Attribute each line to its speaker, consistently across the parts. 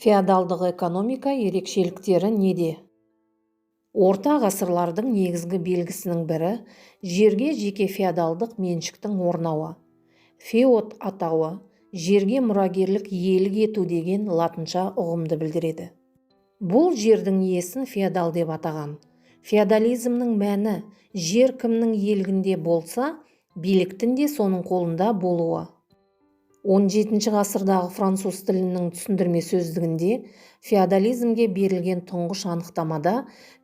Speaker 1: Феодалдық экономика ерекшеліктері неде? Орта ғасырлардың негізгі белгісінің бірі жерге жеке феодалдық меншіктің орнауы. Феод атауы жерге мұрагерлік иелік ету деген латынша ұғымды білдіреді. Бұл жердің иесін феодал деп атаған. Феодализмнің мәні жер кімнің иелігінде болса, биліктің де соның қолында болуы. 17 ғасырдағы француз тілінің түсіндірме сөздігінде феодализмге берілген тұңғыш анықтамада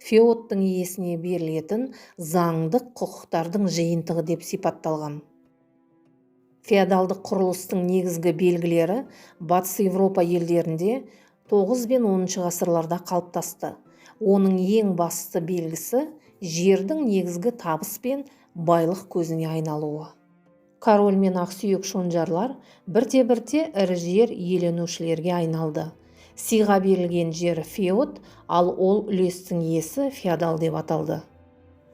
Speaker 1: феодтың иесіне берілетін заңдық құқықтардың жиынтығы деп сипатталған. Феодалдық құрылыстың негізгі белгілері Батыс Еуропа елдерінде 9 бен 10 ғасырларда қалыптасты. Оның ең басты белгісі жердің негізгі табыс пен байлық көзіне айналуы. Король мен ақсүйек шонжарлар бірте-бірте ірі жер иеленушілерге айналды. Сыйға берілген жер феод, ал ол үлестің иесі феодал деп аталды.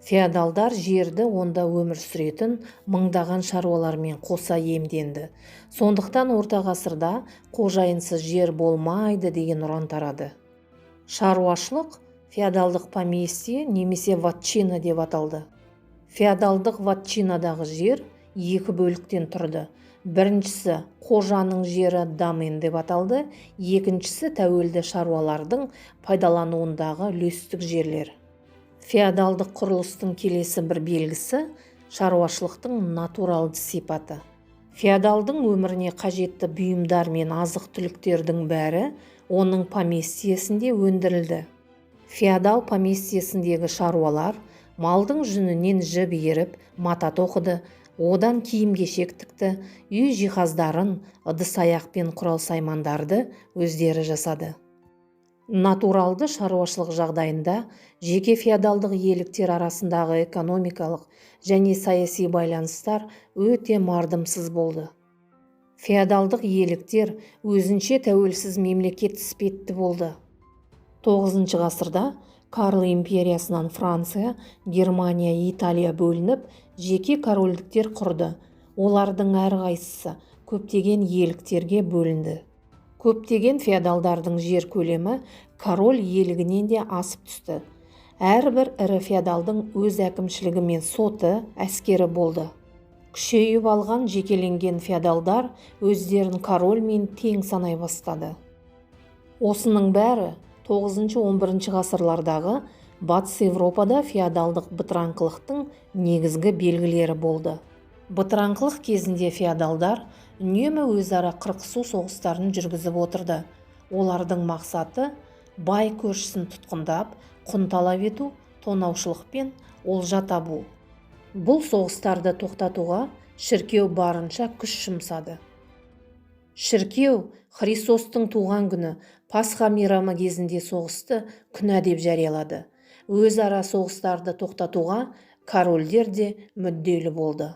Speaker 1: Феодалдар жерді онда өмір сүретін мыңдаған шаруалармен қоса иемденді. Сондықтан орта ғасырда қожайынсыз жер болмайды деген ұран тарады. Шаруашылық феодалдық поместье немесе вотчина деп аталды. Феодалдық вотчинадағы жер екі бөліктен тұрды. Біріншісі қожаның жері домен деп аталды, екіншісі тәуелді шаруалардың пайдалануындағы үлестік жерлер. Феодалдық құрылыстың келесі бір белгісі шаруашылықтың натуралды сипаты. Феодалдың өміріне қажетті бұйымдар мен азық-түліктердің бәрі оның поместьесінде өндірілді. Феодал поместьесіндегі шаруалар малдың жүнінен жіп иіріп, мата тоқыды, одан киім-кешек тікті, үй жиһаздарын, ыдыс-аяқ пен құрал-саймандарды өздері жасады. Натуралды шаруашылық жағдайында жеке феодалдық иеліктер арасындағы экономикалық және саяси байланыстар өте мардымсыз болды. Феодалдық иеліктер өзінше тәуелсіз мемлекет іспетті болды. 9 ғасырда Карл империясынан Франция, Германия, Италия бөлініп, жеке корольдіктер құрды. Олардың әрқайсысы көптеген иеліктерге бөлінді. Көптеген феодалдардың жер көлемі король иелігінен де асып түсті. Әрбір ірі феодалдың өз әкімшілігі мен соты, әскері болды. Күшейіп алған жекеленген феодалдар өздерін корольмен тең санай бастады. Осының бәрі 9-11 ғасырлардағы Батыс Еуропада феодалдық бытыраңқылықтың негізгі белгілері болды. Бытыраңқылық кезінде феодалдар үнемі өзара қырқысу соғыстарын жүргізіп отырды. Олардың мақсаты бай көршісін тұтқындап, құн талап ету, тонаушылық пен олжа табу. Бұл соғыстарды тоқтатуға шіркеу барынша күш жұмсады. Шіркеу Христостың туған күні Пасха мейрамы кезінде соғысты күнә деп жариялады. Өзара соғыстарды тоқтатуға корольдер де мүдделі болды.